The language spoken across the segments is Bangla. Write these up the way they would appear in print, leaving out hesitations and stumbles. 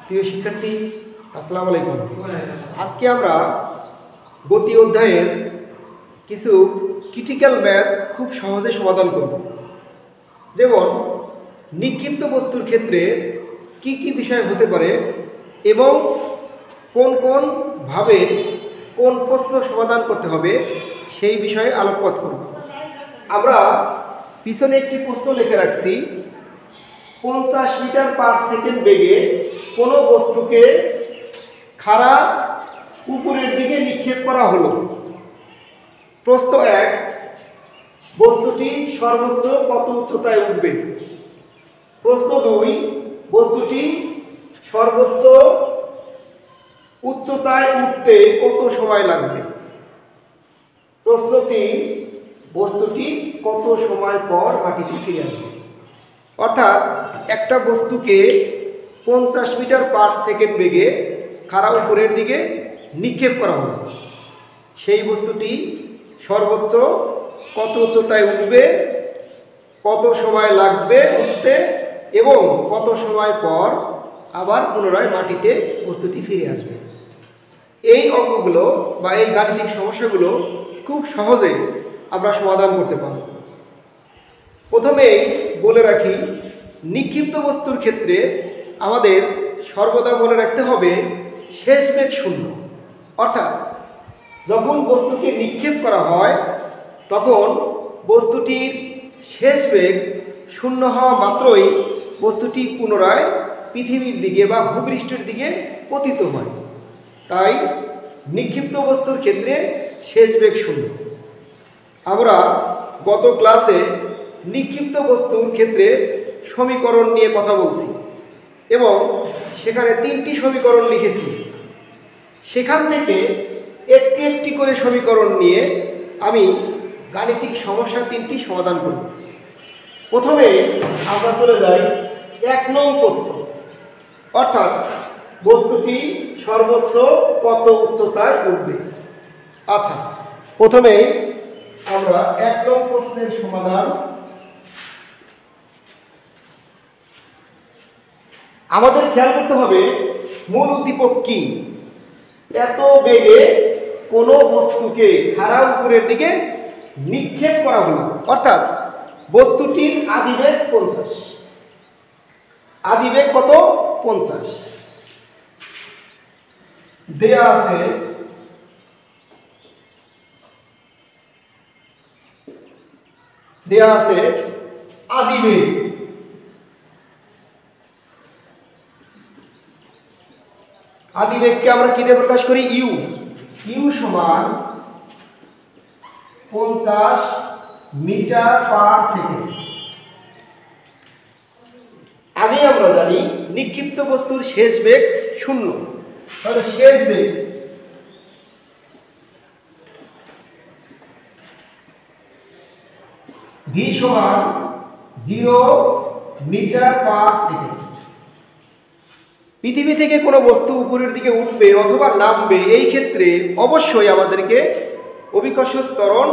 প্রিয় শিক্ষার্থী, আসসালামু আলাইকুম। আজকে আমরা গতি অধ্যায়ের কিছু ক্রিটিক্যাল ম্যাথ খুব সহজে সমাধান করব। যেমন নিক্ষিপ্ত বস্তুর ক্ষেত্রে কি কি বিষয় হতে পারে এবং কোন কোন ভাবে কোন প্রশ্ন সমাধান করতে হবে সেই বিষয়ে আলোকপাত করব। আমরা পিছনে একটি প্রশ্ন লিখে রাখছি। 50 মিটার পার সেকেন্ড বেগে কোনো বস্তুকে খাড়া উপরের দিকে নিক্ষেপ করা হলো। প্রশ্ন 1, বস্তুটি সর্বোচ্চ কত উচ্চতায় উঠবে? প্রশ্ন 2, বস্তুটি সর্বোচ্চ উচ্চতায় উঠতে কত সময় লাগবে? প্রশ্ন 3, বস্তুটি কত সময় পর মাটিতে ফিরে আসবে? অর্থাৎ একটা বস্তুকে 50 মিটার পার সেকেন্ড বেগে খাড়া উপরের দিকে নিক্ষেপ করা হলো। সেই বস্তুটি সর্বোচ্চ কত উচ্চতায় উঠবে, কত সময় লাগবে উঠতে এবং কত সময় পর আবার পুনরায় মাটিতে বস্তুটি ফিরে আসবে। এই অঙ্কগুলো বা এই গাণিতিক সমস্যাগুলো খুব সহজে আমরা সমাধান করতে পারব। প্রথমেই বলে রাখি, নিক্ষিপ্ত বস্তুর ক্ষেত্রে আমাদের সর্বদা মনে রাখতে হবে শেষ বেগ শূন্য। অর্থাৎ যখন বস্তুকে নিক্ষেপ করা হয় তখন বস্তুটির শেষ বেগ শূন্য হওয়া মাত্রই বস্তুটি পুনরায় পৃথিবীর দিকে বা ভূপৃষ্ঠের দিকে পতিত হয়। তাই নিক্ষিপ্ত বস্তুর ক্ষেত্রে শেষ বেগ শূন্য। আমরা গত ক্লাসে নিক্ষিপ্ত বস্তুর ক্ষেত্রে সমীকরণ নিয়ে কথা বলছি এবং সেখানে 3টি সমীকরণ লিখেছি। সেখান থেকে একটি একটি করে সমীকরণ নিয়ে আমি গাণিতিক সমস্যা 3টি সমাধান করব। প্রথমে আমরা চলে যাই 1 নং প্রশ্ন, অর্থাৎ বস্তুটি সর্বোচ্চ কত উচ্চতায় উঠবে। আচ্ছা, প্রথমে আমরা 1 নং প্রশ্নের সমাধান। আমাদের খেয়াল করতে হবে মূল উদ্দীপক কি। এত বেগে কোনো বস্তুকে খাড়া উপরের দিকে নিক্ষেপ করা হলো, অর্থাৎ বস্তুটির আদিবেগ 50। আদিবেগ কত? 50। দেয়া আছে আদিবেগ। আদিবেগকে আমরা কি দিয়ে প্রকাশ করি? ইউ। ইউ সমান 50 মিটার পার সেকেন্ড। আগে আমরা জানি নিক্ষিপ্ত বস্তুর শেষ বেগ শূন্য। তাহলে শেষ বেগ ভি সমান 0 মিটার পার সেকেন্ড। পৃথিবী থেকে কোনো বস্তু উপরের দিকে উঠবে অথবা নামবে, এই ক্ষেত্রে অবশ্যই আমাদেরকে অভিকর্ষ ত্বরণ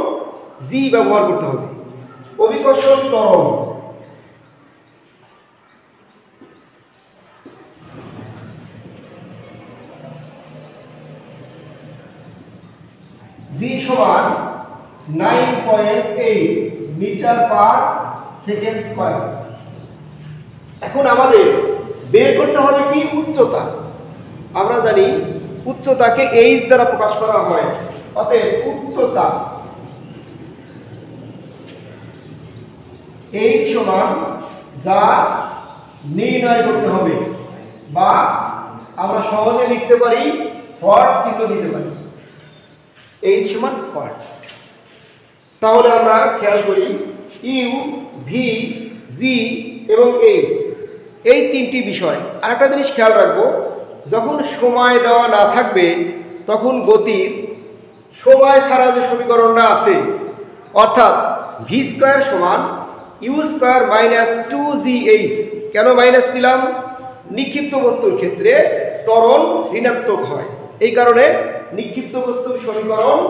জি ব্যবহার করতে হবে। অভিকর্ষ ত্বরণ জি সমান 9.8 মিটার পার সেকেন্ড স্কয়ার। এখন আমাদের বের করতে হবে কি? উচ্চতা। আমরা জানি উচ্চতাকে এইচ দ্বারা প্রকাশ করা হয়। অতএব উচ্চতা এইচ সমান যা নির্ণয় করতে হবে, বা আমরা সহজে লিখতে পারি হট চিহ্ন দিতে পারি। এইচ সমান হট। তাহলে আমরা খেয়াল করি ইউ, ভি, জি এবং এইচ, এই 3টি বিষয়। আরেকটা জিনিস খেয়াল রাখবো, যখন সময় দেওয়া না থাকবে তখন গতির সময় ছাড়া যে সমীকরণটা আছে, অর্থাৎ ভি স্কয়ার সমান ইউ স্কয়ার মাইনাস 2gh। কেন মাইনাস দিলাম? নিক্ষিপ্ত বস্তুর ক্ষেত্রে ত্বরণ ঋণাত্মক হয়, এই কারণে নিক্ষিপ্ত বস্তুর সমীকরণ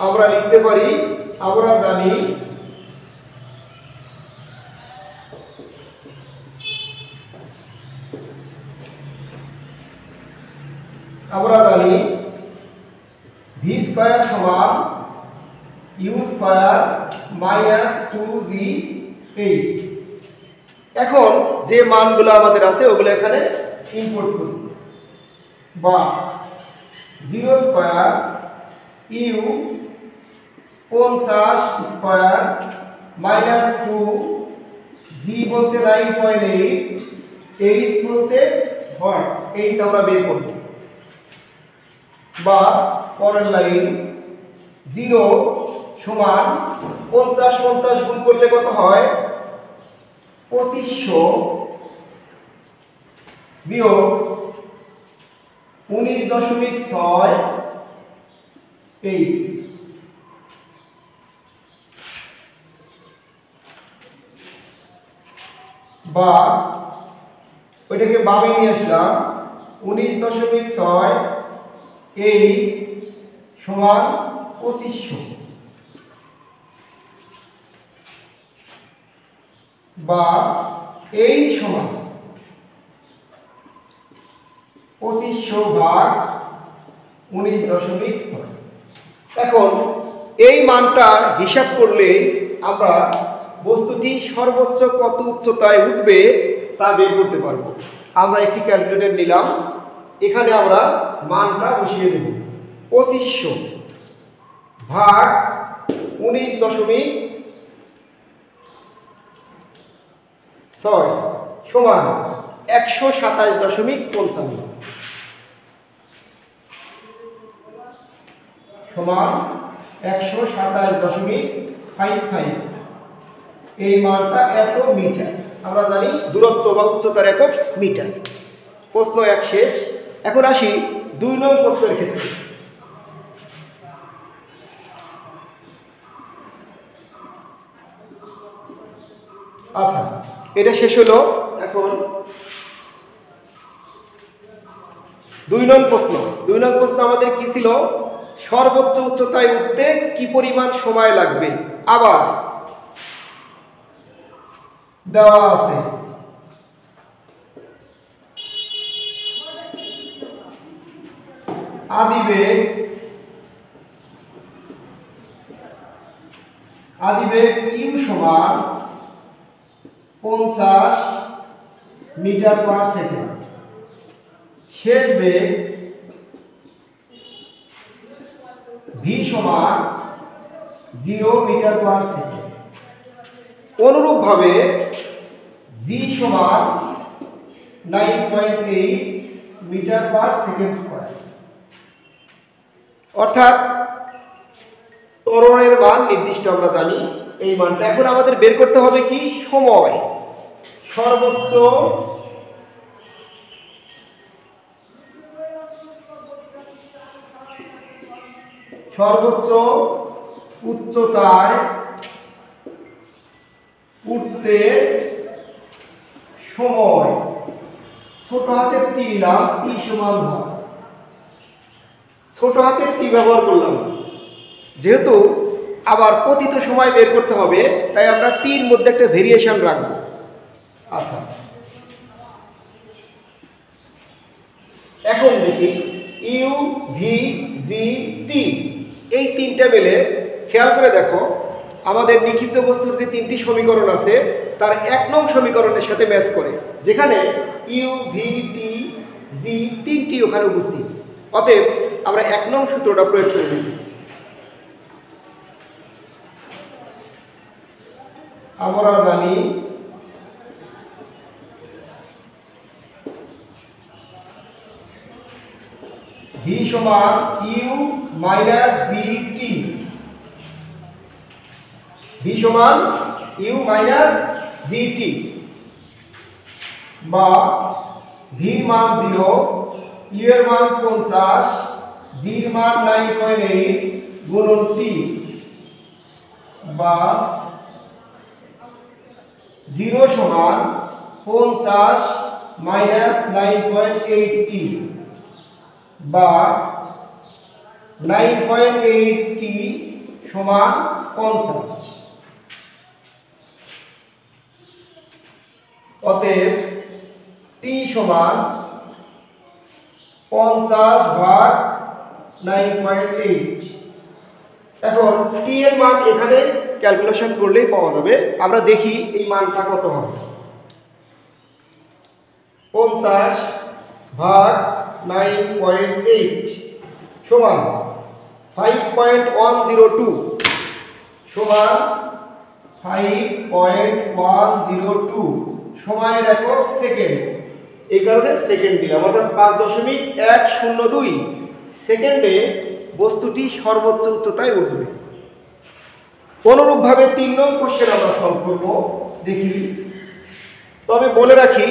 আমরা লিখতে পারি, আমরা জানি আমরা জানি ভি স্কয়ার সমান ইউ স্কয়ার মাইনাস 2gh। এখন যে মানগুলো আমাদের আছে ওগুলো এখানে ইনপুট করি, বা 0 স্কয়ার ইউ 50 স্কয়ার মাইনাস 2, জি বলতে 9.8, এইচ বলতে হয়, এইচ আমরা বের করব। বা পরের লাইন 0 সমান 50 50 গুণ করলে কত হয় 2500 বিয়োগ 19.6 এইচ। বা ওইটাকে বামে নিয়ে আসলাম 19.6 এইচ সমান 2500, বা এইচ সমান 2500 ভাগ 19.6। এখন এই মানটা হিসাব করলে আমরা বস্তুটি সর্বোচ্চ কত উচ্চতায় উঠবে তা বের করতে পারবো। আমরা একটি ক্যালকুলেটর নিলাম, এখানে আমরা মানটা বসিয়ে দেব। 2500 ভাগ 19.6 সমান 127.55 সমান 127.55। এই মানটা এত মিটার। আমরা জানি দূরত্ব বা উচ্চতার একক মিটার। প্রশ্ন 1 শেষ। এখন আসি 2 নং প্রশ্নের ক্ষেত্রে। আচ্ছা, এটা শেষ হলো। এখন 2 নং প্রশ্ন। 2 নং প্রশ্ন আমাদের কি ছিল? সর্বোচ্চ উচ্চতায় উঠতে কি পরিমাণ সময় লাগবে। আবার দেওয়া আছে আদিবেগ ইউ সমান 50 মিটার পার সেকেন্ড, শেষ বেগ ভি সমান 0 মিটার পার সেকেন্ড। অনুরূপভাবে জি সমান 9.8 মিটার পার সেকেন্ড স্কয়ার। অর্থাৎ ত্বরণের মান নির্দিষ্ট আমরা জানি এই মানটা। এখন আমাদের বের করতে হবে কি সময়, সর্বোচ্চ উচ্চতায় উঠতে সময়। ছোট হাতের টি নিলাম, টি সমান হয়, ছোট হাতের টি ব্যবহার করলাম। যেহেতু আবার পতিত সময় বের করতে হবে তাই আমরা টির মধ্যে একটা ভেরিয়েশন রাখবো। আচ্ছা, এখন দেখি ইউ ভি জি টি এই তিনটা মিলে খেয়াল করে দেখো আমাদের নিক্ষিপ্ত বস্তুর যে 3টি সমীকরণ আছে তার 1 নং সমীকরণের সাথে ম্যাচ করে, যেখানে ইউ ভি টি জি তিনটি ওখানে উপস্থিত। অতএব আমরা 1 নং সূত্রটা প্রয়োগ করে দিই। আমরা জানি ভি সমান u minus g t, v সমান ইউ মাইনাস জি টি, বা ভির মান 0, ইউ এর মান 50, জির মান 9.8 গুণন টি, বা 0 সমান 50 মাইনাস 9.8 টি, বা 9.8 টি সমান 50। অতএব টি সমান 50/9.8। এখন টি এর মান এখানে ক্যালকুলেশন করলেই পাওয়া যাবে। আমরা দেখি এই মানটা কত হবে। 50/9.8 সমান 5.102 সমান 5.102 সময়ের একক সেকেন্ড। এই কারণে সেকেন্ড দিলাম, অর্থাৎ 5.102 সেকেন্ডে বস্তুটি সর্বোচ্চ উচ্চতায় উঠবে। অনুরূপভাবে 3 নং কোশ্চেন আমরা সলভ করব, দেখি। তবে বলে রাখি,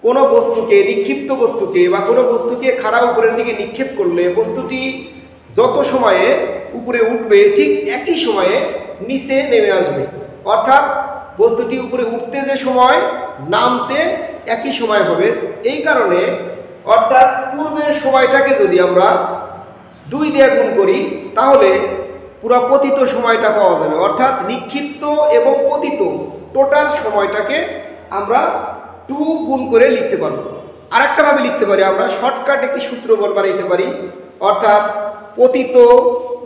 কোনো বস্তুকে, নিক্ষিপ্ত বস্তুকে বা কোনো বস্তুকে খাড়া উপরের দিকে নিক্ষেপ করলে বস্তুটি যত সময়ে উপরে উঠবে ঠিক একই সময়ে নিচে নেমে আসবে। অর্থাৎ বস্তুটি উপরে উঠতে যে সময়, নামতে একই সময় হবে। এই কারণে অর্থাৎ পূর্বের সময়টাকে যদি আমরা 2 দিয়ে গুণ করি তাহলে পুরো পতিত সময়টা পাওয়া যাবে। অর্থাৎ নিক্ষিপ্ত এবং পতিত টোটাল সময়টাকে আমরা 2 গুণ করে লিখতে পারবো। আরেকটা ভাবে লিখতে পারি, আমরা শর্টকাট একটি সূত্র বানাইতে পারি। অর্থাৎ পতিত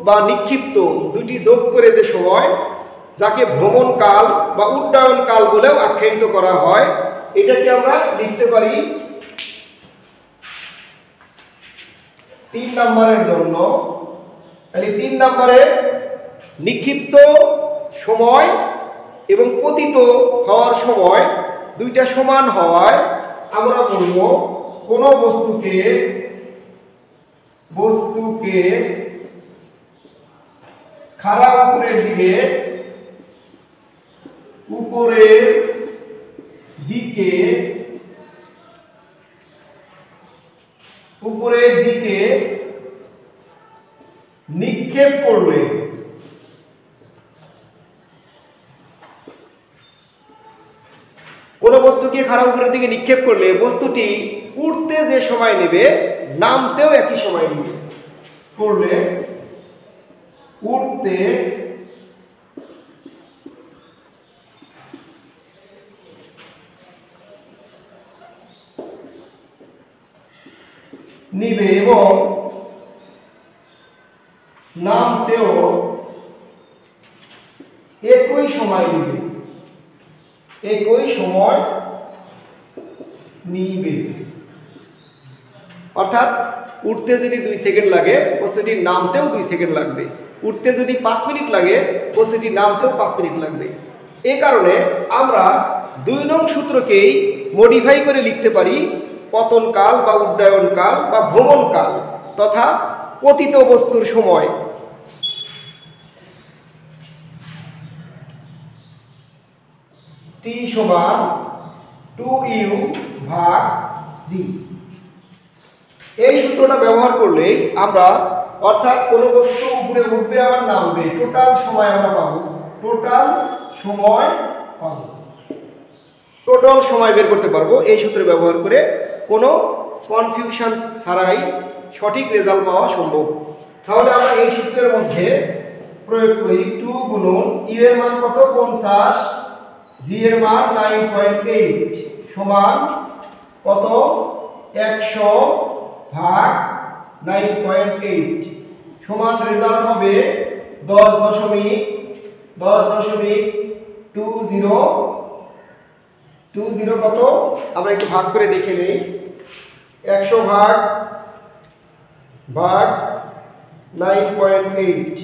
বা নিক্ষিপ্ত দুটি যোগ করে যে সময়, যাকে ভ্রমণকাল বা উড্ডয়নকাল বলেও আখ্যায়িত করা হয়, এটাকে আমরা লিখতে পারি 3 নম্বরের জন্য। তাহলে 3 নম্বরে নিক্ষিপ্ত সময় এবং পতিত হওয়ার সময় দুইটা সমান হওয়ায় আমরা বলব কোনো বস্তুকে খাড়া উপরের দিকে নিক্ষেপ করলে কোনো বস্তুকে খাড়া উপরের দিকে নিক্ষেপ করলে বস্তুটি উঠতে যে সময় নেবে, নামতেও একই সময় নেবে। করলে উঠতে নিবে এবং নামতেও একই সময় নিবে, অর্থাৎ উঠতে যদি 2 সেকেন্ড লাগে, বস্তুটির নামতেও 2 সেকেন্ড লাগবে। উঠতে যদি 5 মিনিট লাগে, বস্তুটির নামতেও 5 মিনিট লাগবে। এই কারণে আমরা 2 নং সূত্রকেই মডিফাই করে লিখতে পারি পতনকাল বা উড্ডয়নকাল বা ভ্রমণকাল তথা পতিত বস্তুর সময়। T সমান 2U/G। এই সূত্রটা ব্যবহার করলে আমরা, অর্থাৎ কোনো বস্তু উপরে উঠবে আবার নামবে, টোটাল সময় আমরা পাবো। টোটাল সময় বের করতে পারবো এই সূত্র ব্যবহার করে। কোনো কনফিউশন ছাড়াই সঠিক রেজাল্ট পাওয়া সম্ভব। তাহলে আমরা এই সূত্রের মধ্যে প্রয়োগ করি। 2 গুণন ইউ এর মান কত? 50, জি এর মান 9.8 সমান কত? 100/9.8 সমান রেজাল্ট হবে 10.20 কত? আমরা একটু ভাগ করে দেখে নিই। 100/9.8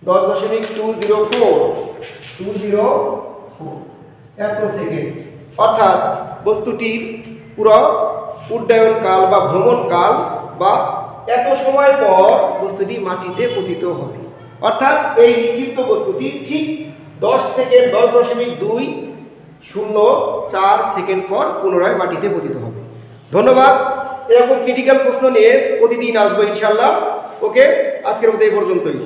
10.204 এত সেকেন্ড। অর্থাৎ বস্তুটির পুরো উড্ডয়নকাল বা ভ্রমণকাল বা এত সময় পর বস্তুটি মাটিতে পতিত হবে। অর্থাৎ এই নিক্ষিপ্ত বস্তুটি ঠিক 10.204 সেকেন্ড পর পুনরায় মাটিতে পতিত হবে। ধন্যবাদ। এরকম ক্রিটিক্যাল প্রশ্ন নিয়ে প্রতিদিন আসবো ইনশাআল্লাহ। ওকে, আজকের মতো এই পর্যন্তই।